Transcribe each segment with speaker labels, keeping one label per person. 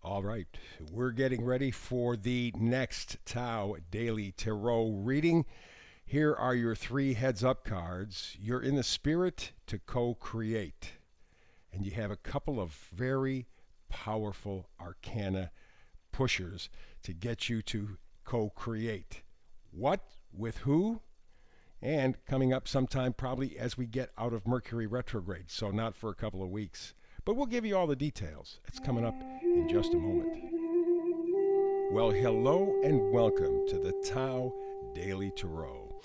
Speaker 1: All right, we're getting ready for the next Tao Daily Tarot reading. Here are your three heads up cards. You're in the spirit to co create, and you have a couple of very powerful arcana pushers to get you to co create. What? With who? And coming up sometime probably as we get out of Mercury retrograde, so not for a couple of weeks. But we'll give you all the details. It's coming up in just a moment. Well, hello and welcome to the Tao Daily Tarot.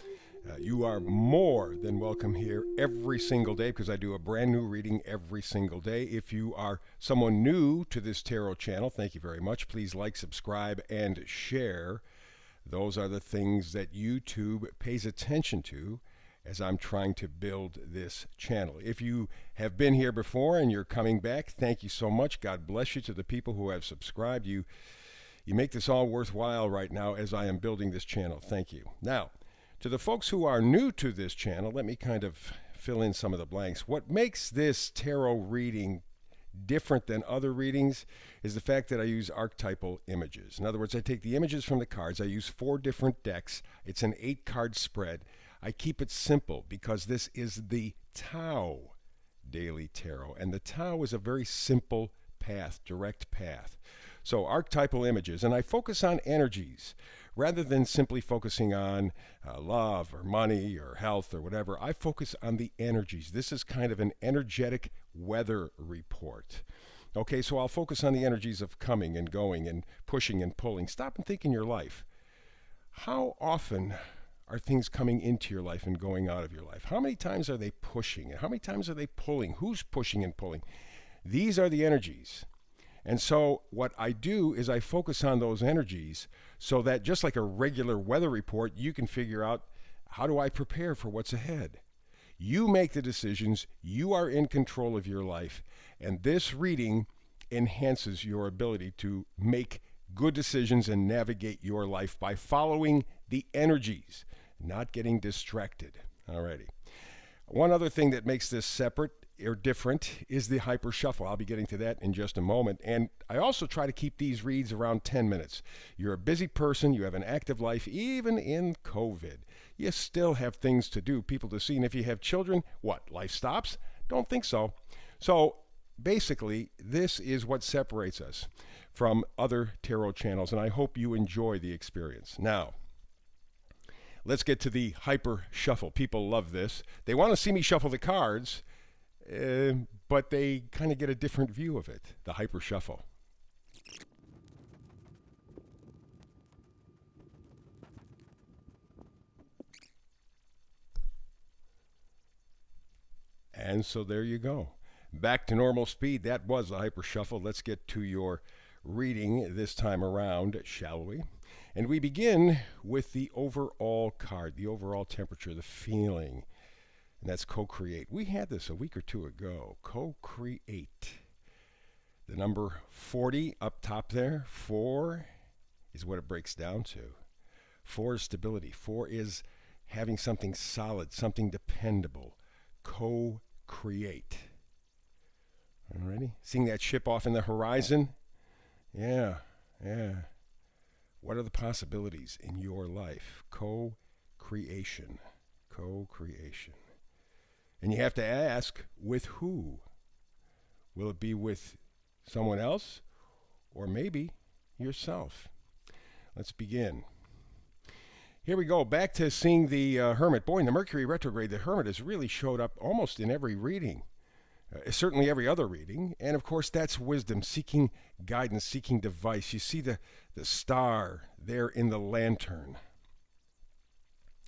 Speaker 1: You are more than welcome here every single day because I do a brand new reading every single day. If you are someone new to this tarot channel, thank you very much. Please like, subscribe, and share. Those are the things that YouTube pays attention to as I'm trying to build this channel. If you have been here before and you're coming back, thank you so much. God bless you. To the people who have subscribed. You make this all worthwhile right now as I am building this channel. Thank you. Now, to the folks who are new to this channel, let me kind of fill in some of the blanks. What makes this tarot reading different than other readings is the fact that I use archetypal images. In other words, I take the images from the cards. I use 4 different decks. It's an 8-card spread. I keep it simple because this is the Tao Daily Tarot, and the Tao is a very simple path, direct path. So archetypal images, and I focus on energies rather than simply focusing on love or money or health or whatever. I focus on the energies. This is kind of an energetic weather report. Okay, so I'll focus on the energies of coming and going and pushing and pulling. Stop and think in your life. How often are things coming into your life and going out of your life? How many times are they pushing? And how many times are they pulling? Who's pushing and pulling? These are the energies. And so what I do is I focus on those energies so that just like a regular weather report, you can figure out, how do I prepare for what's ahead? You make the decisions. You are in control of your life. And this reading enhances your ability to make good decisions and navigate your life by following the energies, not getting distracted. Alrighty. One other thing that makes this separate or different is the hyper shuffle. I'll be getting to that in just a moment. And I also try to keep these reads around 10 minutes. You're a busy person. You have an active life. Even in COVID, you still have things to do, people to see. And if you have children, what? Life stops? Don't think so. So basically, this is what separates us from other tarot channels. And I hope you enjoy the experience. Now, let's get to the hyper shuffle. People love this. They want to see me shuffle the cards, but they kind of get a different view of it, the hyper shuffle. And so there you go. Back to normal speed. That was the hyper shuffle. Let's get to your reading this time around, shall we? And we begin with the overall card, the overall temperature, the feeling. And that's co-create. We had this a week or two ago. Co-create. The number 40 up top there. 4 is what it breaks down to. 4 is stability. 4 is having something solid, something dependable. Co-create. Alrighty? Seeing that ship off in the horizon? Yeah. What are the possibilities in your life? Co-creation. Co-creation. And you have to ask, with who? Will it be with someone else or maybe yourself? Let's begin. Here we go, back to seeing the Hermit. Boy, in the Mercury retrograde, the Hermit has really showed up almost in every reading, certainly every other reading. And of course, that's wisdom, seeking guidance, seeking advice. You see the star there in the lantern.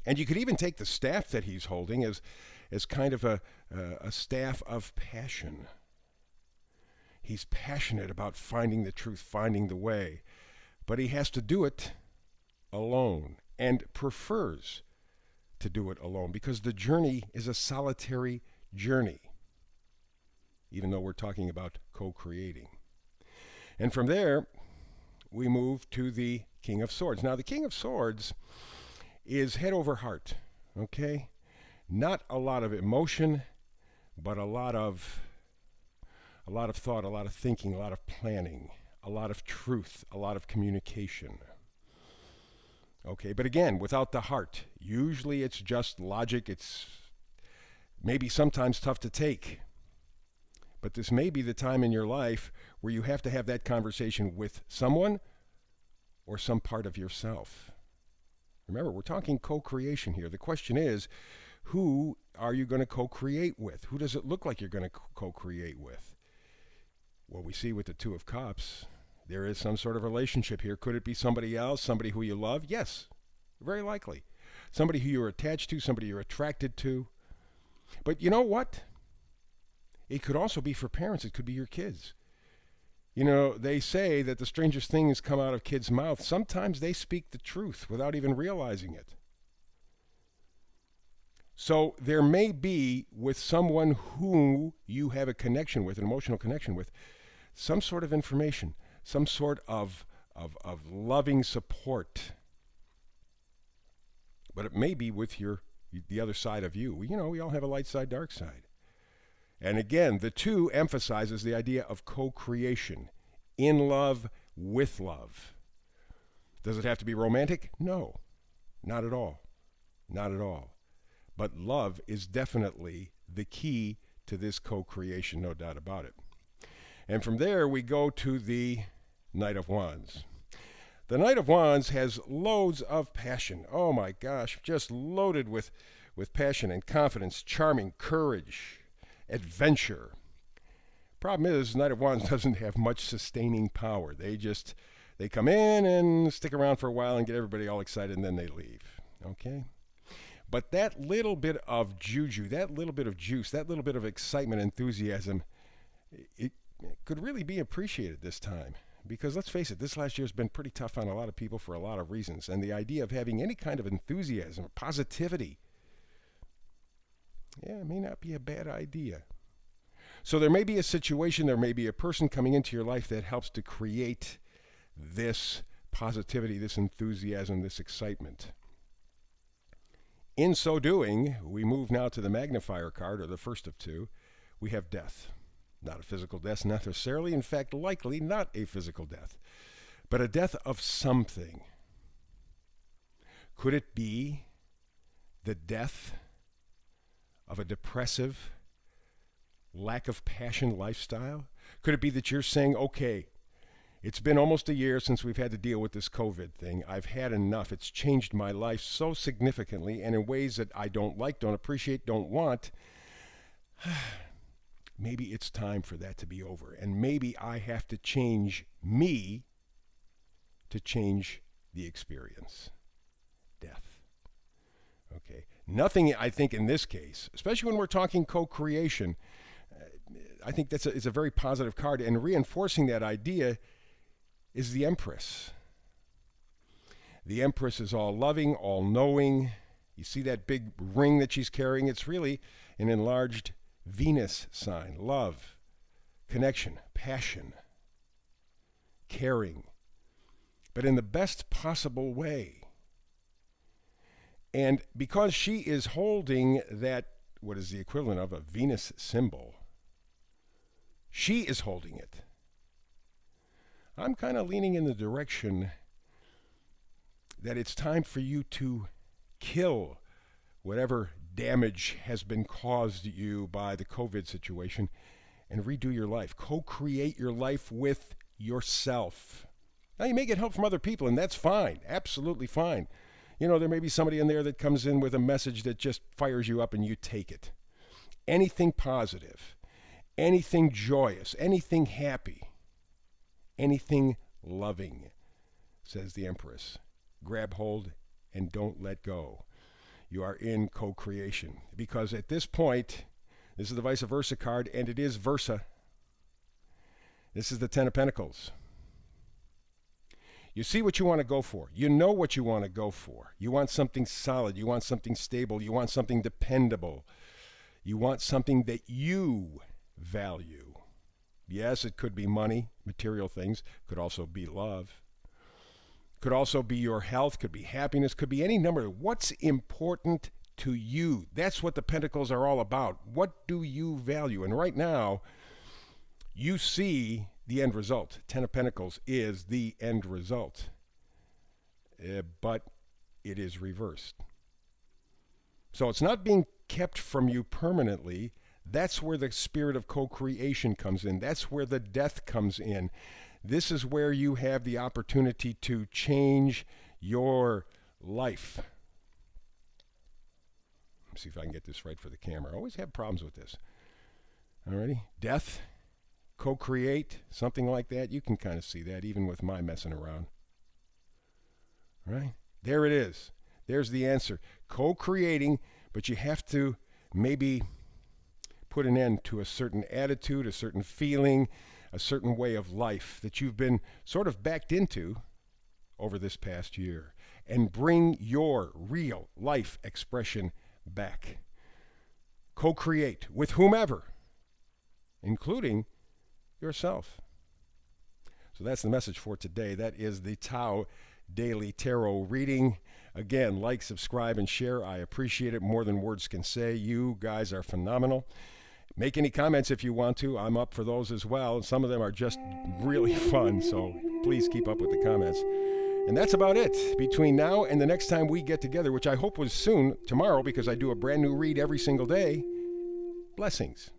Speaker 1: And you could even take the staff that he's holding as kind of a staff of passion. He's passionate about finding the truth, finding the way, but he has to do it alone and prefers to do it alone because the journey is a solitary journey, even though we're talking about co-creating. And from there, we move to the King of Swords. Now, the King of Swords is head over heart, okay? Not a lot of emotion, but a lot of thought, a lot of thinking, a lot of planning. a lot of truth, a lot of communication. Okay, but again, without the heart. Usually it's just logic. It's maybe sometimes tough to take. But this may be the time in your life where you have to have that conversation with someone or some part of yourself. Remember, we're talking co-creation here. The question is, who are you going to co-create with? Who does it look like you're going to co-create with? Well, we see with the Two of Cups, there is some sort of relationship here. Could it be somebody else, somebody who you love? Yes, very likely. Somebody who you're attached to, somebody you're attracted to. But you know what? It could also be for parents. It could be your kids. You know, they say that the strangest things come out of kids' mouths. Sometimes they speak the truth without even realizing it. So there may be with someone who you have a connection with, an emotional connection with, some sort of information, some sort of loving support. But it may be with the other side of you. You know, we all have a light side, dark side. And again, the two emphasizes the idea of co-creation, in love, with love. Does it have to be romantic? No, not at all. Not at all. But love is definitely the key to this co-creation, no doubt about it. And from there, we go to the Knight of Wands. The Knight of Wands has loads of passion. Oh my gosh, just loaded with passion and confidence, charming, courage, adventure. Problem is, Knight of Wands doesn't have much sustaining power. They come in and stick around for a while and get everybody all excited, and then they leave. Okay? But that little bit of juju, that little bit of juice, that little bit of excitement, enthusiasm, it could really be appreciated this time. Because let's face it, this last year has been pretty tough on a lot of people for a lot of reasons. And the idea of having any kind of enthusiasm, positivity, it may not be a bad idea. So there may be a situation, there may be a person coming into your life that helps to create this positivity, this enthusiasm, this excitement. In so doing, we move now to the magnifier card, or the first of two. We have death. Not a physical death necessarily, in fact, likely not a physical death, but a death of something. Could it be the death of a depressive, lack of passion lifestyle? Could it be that you're saying, okay, it's been almost a year since we've had to deal with this COVID thing. I've had enough. It's changed my life so significantly and in ways that I don't like, don't appreciate, don't want. Maybe it's time for that to be over. And maybe I have to change me to change the experience. Death. Okay. Nothing, I think, in this case, especially when we're talking co-creation, I think it's a very positive card. And reinforcing that idea is the Empress. The Empress is all loving, all knowing. You see that big ring that she's carrying? It's really an enlarged Venus sign. Love, connection, passion, caring, but in the best possible way. And because she is holding that, what is the equivalent of a Venus symbol, she is holding it. I'm kind of leaning in the direction that it's time for you to kill whatever damage has been caused you by the COVID situation and redo your life. Co-create your life with yourself. Now, you may get help from other people, and that's fine. Absolutely fine. You know, there may be somebody in there that comes in with a message that just fires you up and you take it. Anything positive, anything joyous, anything happy, anything loving, says the Empress. Grab hold and don't let go. You are in co-creation. Because at this point, this is the vice versa card, and it is versa. This is the Ten of Pentacles. You see what you want to go for. You know what you want to go for. You want something solid. You want something stable. You want something dependable. You want something that you value. Yes, it could be money, material things. Could also be love. Could also be your health, could be happiness, could be any number. What's important to you? That's what the Pentacles are all about. What do you value? And right now, you see the end result. Ten of Pentacles is the end result. But it is reversed. So it's not being kept from you permanently. That's where the spirit of co-creation comes in. That's where the death comes in. This is where you have the opportunity to change your life. Let's see if I can get this right for the camera. I always have problems with this. Alrighty. Death, co-create, something like that. You can kind of see that even with my messing around. Right? There it is. There's the answer. Co-creating, but you have to maybe put an end to a certain attitude, a certain feeling, a certain way of life that you've been sort of backed into over this past year, and bring your real life expression back. Co-create with whomever, including yourself. So that's the message for today. That is the Tao Daily Tarot reading. Again, like, subscribe, and share. I appreciate it more than words can say. You guys are phenomenal. Make any comments if you want to. I'm up for those as well. Some of them are just really fun, so please keep up with the comments. And that's about it. Between now and the next time we get together, which I hope was soon, tomorrow, because I do a brand new read every single day, blessings.